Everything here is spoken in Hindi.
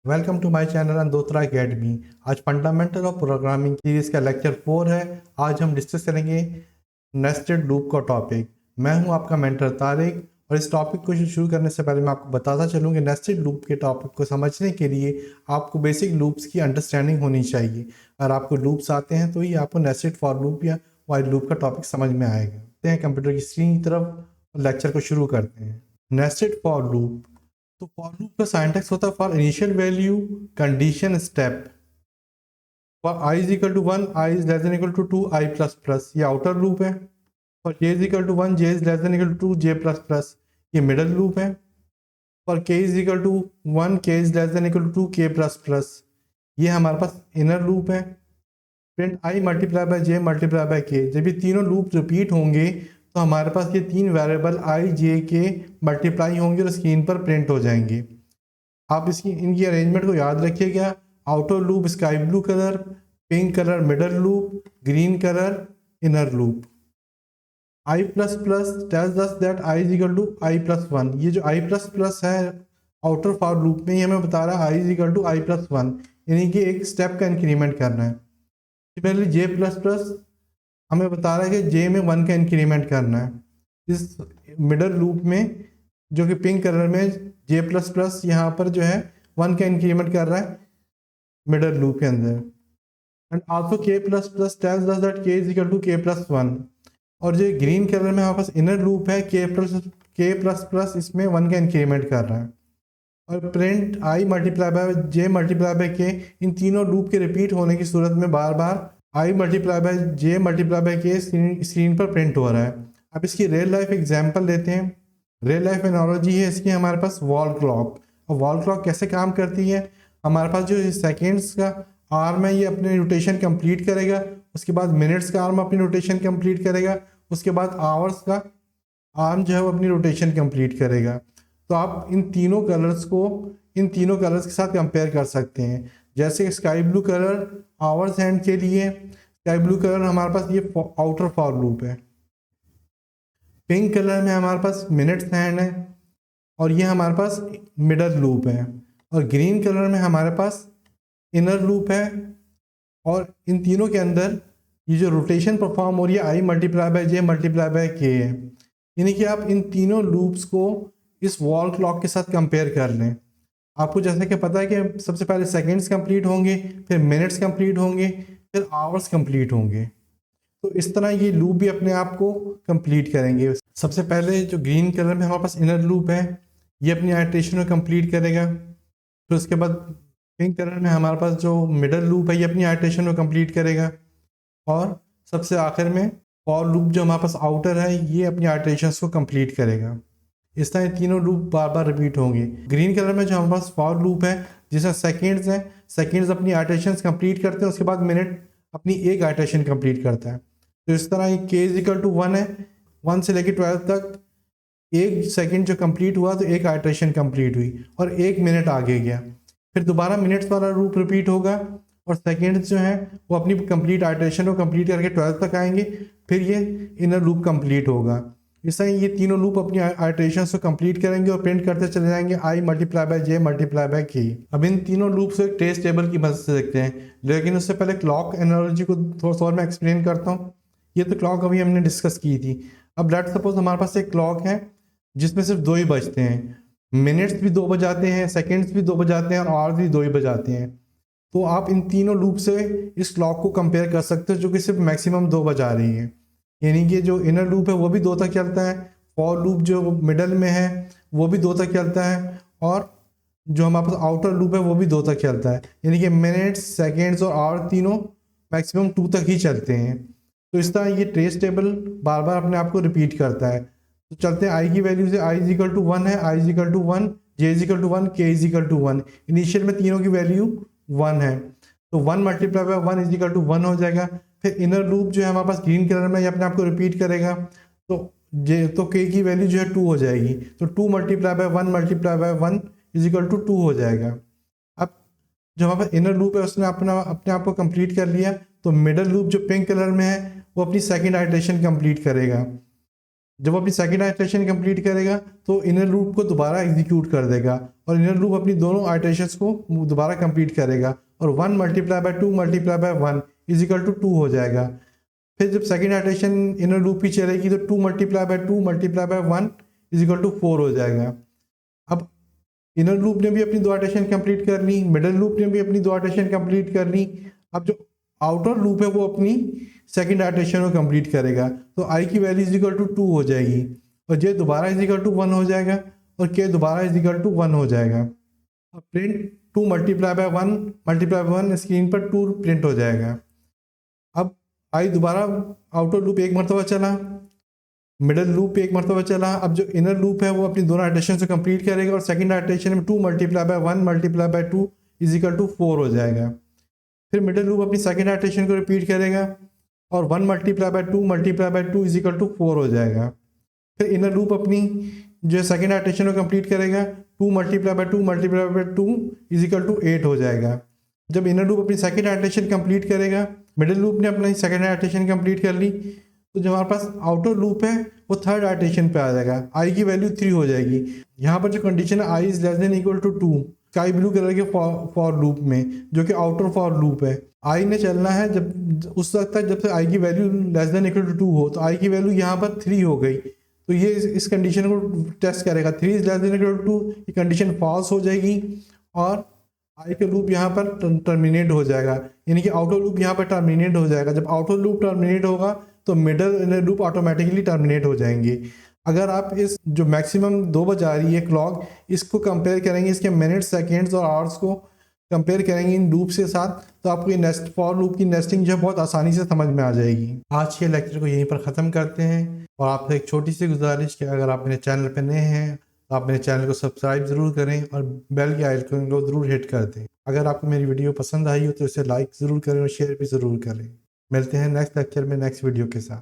Welcome to my channel Andotra academy. आज फंडामेंटल ऑफ प्रोग्रामिंग सीरीज का लेक्चर 4 है। आज हम डिस्कस करेंगे नेस्टेड लूप का टॉपिक। मैं हूं आपका मेंटर तारिक और इस टॉपिक को शुरू करने से पहले मैं आपको बताता चलूँ कि नेस्टेड लूप के टॉपिक को समझने के लिए आपको बेसिक लूप्स की अंडरस्टैंडिंग होनी चाहिए। अगर आपको लूप्स आते हैं तो ही आपको नेस्टेड फॉर लूप या वाइल लूप का टॉपिक समझ में आएगा। कंप्यूटर की स्क्रीन की तरफ लेक्चर को शुरू करते हैं। नेस्टेड फॉर लूप, तो फॉर लूप का सिंटैक्स होता है for initial value condition step. For I is equal to 1, I is less than equal to 2, I plus plus, ये आउटर लूप है। For J is equal to 1, J is less than equal to 2, J plus plus, ये मिडल लूप है। For K is equal to 1, K is less than equal to 2, के प्लस प्लस, ये हमारे पास इनर लूप है। Print I multiply by J multiply by के, जब ये तीनों लूप रिपीट होंगे तो हमारे पास ये तीन वेरिएबल आई जे के मल्टीप्लाई होंगे और स्क्रीन पर प्रिंट हो जाएंगे। आप इनकी अरेंजमेंट को याद रखिएगा। Outer loop sky blue colour, pink colour middle loop, green colour inner loop. I plus plus tells us that I is equal to I plus one. ये जो आई प्लस प्लस है आउटर फॉर लूप में, ये हमें बता रहा है I is equal to I plus one, यानी कि एक स्टेप का इंक्रीमेंट करना है। सिमिलरली जे प्लस प्लस हमें बता रहा है कि जे में 1 का इंक्रीमेंट करना है। इस मिडल लूप में जो कि पिंक कलर में जे प्लस प्लस यहाँ पर जो है 1 का इंक्रीमेंट कर रहा है मिडल लूप के अंदर। एंड आल्सो के plus plus tells us that के इज इक्वल टू के प्लस वन। और जो ग्रीन कलर में हमारे पास इनर लूप है के प्लस प्लस, इसमें 1 का इंक्रीमेंट कर रहा है। और print I multiply by J multiply by के, इन तीनों लूप के रिपीट होने की सूरत में बार बार I multiply by J multiply by K screen पर प्रिंट हो रहा है। अब इसकी रियल लाइफ एग्जांपल लेते हैं। रियल लाइफ एनालॉजी है इसकी हमारे पास वॉल क्लॉक। और वॉल क्लॉक कैसे काम करती है, हमारे पास जो सेकेंड्स का आर्म है ये अपने रोटेशन कंप्लीट करेगा, उसके बाद मिनट्स का आर्म अपनी रोटेशन कंप्लीट करेगा, उसके बाद आवर्स का आर्म जो है वो अपनी रोटेशन कंप्लीट करेगा। तो आप इन तीनों कलर्स के साथ कंपेयर कर सकते हैं। जैसे sky blue colour hours hand के लिए, स्काई ब्लू कलर हमारे पास ये आउटर फॉर लूप है। पिंक कलर में हमारे पास मिनट्स हैंड है और ये हमारे पास मिडल लूप है। और ग्रीन कलर में हमारे पास इनर लूप है। और इन तीनों के अंदर ये जो रोटेशन परफॉर्म हो रही है I multiply by J multiply by K है। यानी कि आप इन तीनों लूप्स को इस वॉल क्लॉक के साथ कंपेयर कर लें। आपको जैसे कि पता है कि सबसे पहले सेकंड्स कंप्लीट होंगे, फिर मिनट्स कंप्लीट होंगे, फिर आवर्स कंप्लीट होंगे। तो इस तरह ये लूप भी अपने आप को कंप्लीट करेंगे। सबसे पहले जो ग्रीन कलर में हमारे पास इनर लूप है ये अपनी आइटरेशन को कंप्लीट करेगा। फिर उसके बाद पिंक कलर में हमारे पास जो मिडल लूप है ये अपनी आइटरेशन को कंप्लीट करेगा। और सबसे आखिर में फॉर लूप जो हमारे पास आउटर है ये अपनी आइटरेशंस को कंप्लीट करेगा। इस तरह तीनों लूप बार बार रिपीट होंगे। ग्रीन कलर में जो हमारे पास फॉर लूप है जिसमें सेकेंड्स हैं, सेकेंड्स अपनी आइटरेशंस कंप्लीट करते हैं, उसके बाद मिनट अपनी एक आइटरेशन कंप्लीट करता है। तो इस तरह ये के इज इक्वल टू 1 है, 1 से लेकर 12 तक एक सेकंड जो कंप्लीट हुआ तो एक आइटरेशन कंप्लीट हुई और एक मिनट आगे गया। फिर दोबारा मिनट्स वाला लूप रिपीट होगा और सेकेंड्स जो हैं वो अपनी कंप्लीट आइटरेशन को कंप्लीट करके 12 तक आएंगे। फिर ये इनर लूप कंप्लीट होगा। इस तरह ये तीनों लूप अपनी आइटरेशन को कंप्लीट करेंगे और प्रिंट करते चले जाएंगे I multiply by J multiply by K. अब इन तीनों लूप से ट्रेस टेबल की मदद से देखते हैं, लेकिन उससे पहले क्लॉक एनालॉजी को थोड़ा सा और मैं एक्सप्लेन करता हूँ। ये तो क्लॉक अभी हमने डिस्कस की थी। अब लेट्स सपोज हमारे पास एक क्लॉक है जिसमें सिर्फ 2 ही बजते हैं, मिनट्स भी 2 बजाते हैं, सेकेंड्स भी 2 बजाते हैं और आवर्स भी 2 ही बजाते हैं। तो आप इन तीनों लूप से इस क्लॉक को कंपेयर कर सकते हो जो कि सिर्फ मैक्सिमम 2 बजा रही है। यानी कि जो इनर लूप है वो भी 2 तक चलता है, फॉर लूप जो मिडल में है वो भी 2 तक चलता है, और जो हमारे पास आउटर लूप है वो भी 2 तक चलता है। यानी कि मिनट्स, सेकेंड्स और आवर तीनों मैक्सिमम 2 तक ही चलते हैं। तो इस तरह ये ट्रेस टेबल बार बार अपने आप को रिपीट करता है। तो चलते हैं आई की वैल्यू से, आई इज इक्वल टू 1 है, I is equal to 1, J is equal to 1, K is equal to 1। Initial में तीनों की वैल्यू 1 है तो 1 multiply by 1 is equal to 1 हो जाएगा। फिर इनर लूप जो है हमारे पास ग्रीन कलर में ये अपने आप को रिपीट करेगा तो के की वैल्यू जो है 2 हो जाएगी। तो 2 multiply by 1 multiply by 1 is equal to 2 हो जाएगा। अब जो हमारे पास इनर लूप है उसने अपने आप को कंप्लीट कर लिया। तो मिडल लूप जो पिंक कलर में है वो अपनी सेकेंड आइटरेशन कंप्लीट करेगा। जब अपनी सेकंड आइटरेशन कंप्लीट करेगा तो इनर लूप को दोबारा एग्जीक्यूट कर देगा और इनर लूप अपनी दोनों आइटरेशंस को दोबारा कंप्लीट करेगा और 1 multiply by 2 multiply by 1 is equal to 2 हो जाएगा। फिर जब सेकंड आइटरेशन इनर लूप की चलेगी तो 2 multiply by 2 multiply by 1 is equal to 4 हो जाएगा। अब इनर लूप ने भी अपनी दो आइटरेशन कंप्लीट कर ली, मिडल लूप ने भी अपनी दो आइटरेशन कंप्लीट कर ली। अब जो आउटर लूप है वो अपनी सेकंड आइटरेशन को कंप्लीट करेगा तो आई की वैल्यू इज इक्वल टू 2 हो जाएगी और जे दोबारा इज इक्वल टू 1 हो जाएगा और के दोबारा इज इक्वल टू 1 हो जाएगा। अब print 2 multiply by 1 multiply by 1 screen पर 2 प्रिंट हो जाएगा। अब आई दोबारा आउटर लूप एक मरतबा चला, मिडल लूप एक मरतबा चला। अब जो इनर लूप है वो अपनी दोनों आइटरेशन से कंप्लीट करेगा और सेकंड आइटरेशन में 2 multiply by 1 multiply by 2 is equal to 4 हो जाएगा। फिर मिडल लूप अपनी सेकंड आइटरेशन को रिपीट करेगा और 1 multiply by 2 multiply by 2 is equal to 4 हो जाएगा। फिर इनर लूप अपनी जो सेकंड आइटरेशन को कंप्लीट करेगा 2 multiply by 2 multiply by 2 is equal to 8 हो जाएगा। जब इनर लूप अपनी सेकंड आइटरेशन कंप्लीट करेगा, मिडल लूप ने अपनी सेकंड आइटरेशन कंप्लीट कर ली, तो जो हमारे पास आउटर लूप है वो थर्ड आइटरेशन पे आ जाएगा, आई की वैल्यू 3 हो जाएगी। यहाँ पर जो कंडीशन है I is less than equal to 2 sky blue colour के फॉर लूप में, जो कि आउटर फॉर लूप है, आई ने चलना है जब उस वक्त तक जब तक आई की value less than equal to 2 हो। तो आई की वैल्यू यहाँ पर 3 हो गई तो ये इस कंडीशन को टेस्ट करेगा। 3 is less than equal to 2, ये कंडीशन फॉल्स हो जाएगी और आई का लूप यहाँ पर टर्मिनेट हो जाएगा, यानी कि आउटर लूप यहाँ पर टर्मिनेट हो जाएगा। जब आउटर लूप टर्मिनेट होगा तो middle inner loop automatically terminate हो जाएंगे। अगर आप इस जो मैक्सिमम 2 बजा रही है क्लॉक, इसको कंपेयर करेंगे, इसके मिनट सेकेंड्स और आवर्स को कंपेयर करेंगे इन लूप के साथ, तो आपको ये नेस्ट फॉर लूप की नेस्टिंग जो है बहुत आसानी से समझ में आ जाएगी। आज के लेक्चर को यहीं पर ख़त्म करते हैं और आपसे एक छोटी सी गुजारिश कि अगर आप मेरे चैनल पर नए हैं तो आप मेरे चैनल को सब्सक्राइब ज़रूर करें और बेल के आइकन को ज़रूर हिट कर दें। अगर आपको मेरी वीडियो पसंद आई हो तो इसे लाइक ज़रूर करें और शेयर भी ज़रूर करें। मिलते हैं नेक्स्ट लेक्चर में नेक्स्ट वीडियो के साथ।